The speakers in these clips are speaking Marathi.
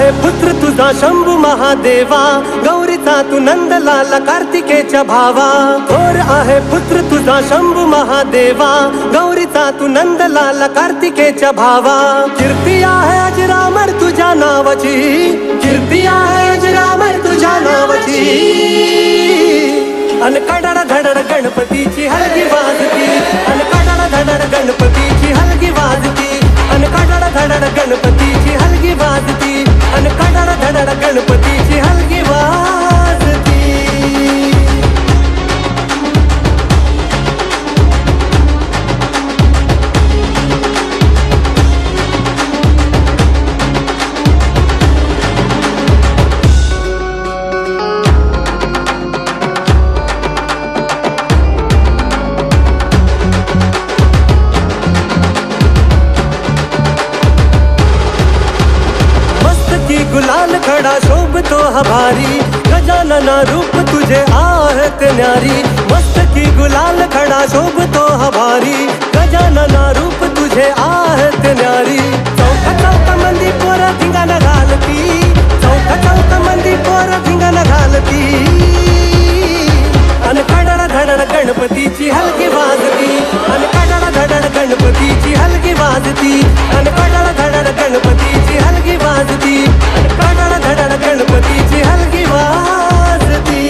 आहे पुत्र तुझा शंभू महादेवा, गौरीचा तू नंदलाला कार्तिकेच्या भावा. थोर आहे पुत्र तुझा शंभू महादेवा, गौरीचा तू नंदलाला कार्तिकेच्या भावा. कीर्ती आहे अजरामर तुझ्या नावाची, कीर्ती आहे अजरामर तुझ्या नावाची. अन कडड धडड गणपतीची हलगी वाजती, अन कडड धडड गणपतीची हलगी वाजती, अन कडड धडड गणपतीची हलगी वाजती, अन कडड धडड गणपतीची हलगी वाजती. गुलाल खड़ा शोभतो हमारी, गजानना रूप तुझे आहत न्यारी. मस्त की गुलाल खड़ा शोभतो हमारी, गजानना रूप तुझे आहत न्यारी. चौका चौका मंदी पोर धिंगाण घालती, चौका चौका मंदी पोर धिंगाण घालती. अन कडड धडड गणपतीची हलगी वाजती, अन कडड धडड गणपतीची हलगी वाजती, अन कडड धडड गणपतीची हलगी वाजती, अन कडड धडड गणपतीची हलगी वाजती.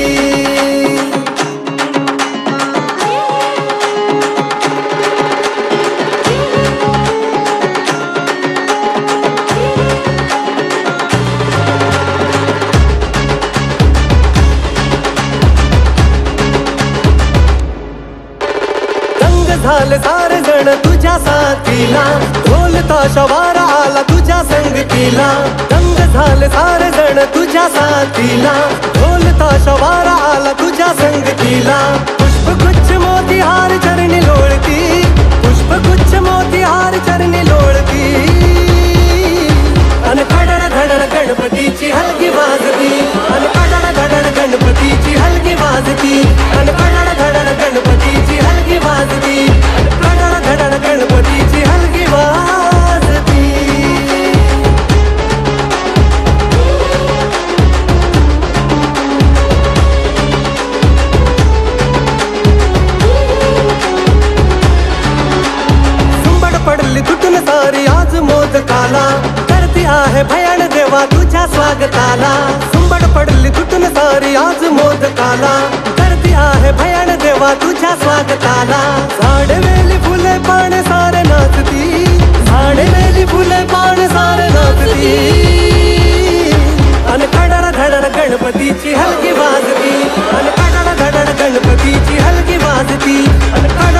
झाले सारे जण तुझ्या साथीला, ढोल ताशा वारा आला तुझ्या संगतीला. दंग झाले सारे जण तुझ्या साथीला, ढोल ताशा वारा आला तुझ्या संगतीला. पुष्पगुच्छ मोती हार चरणी लोळती, पुष्पगुच्छ मोती हार चरणी लोळती. अन कडड धडड गणपतीची हलगी वाजती, अन कडड धडड गणपतीची हलगी वाजती, अन कडड धडड गणपतीची हलगी वाजती, अन कडड धडड गणपतीची हलगी वाजती. सुंबड पडली तुटून सारी आज मोदकाला, करती आहे भयान देवा तुझ्या स्वागताला. सुंबड पडली तुटून सारी आज मोदकाला, करती आहे भयान देवा तुझ्या स्वागताला. झाड वेली फुले पान सारे नाचती, झाड वेली फुले पान सारे नाचती. अन कडड धडड गणपतीची हलगी वाजती, अन कडड धडड गणपतीची हलगी वाजती, अन कडड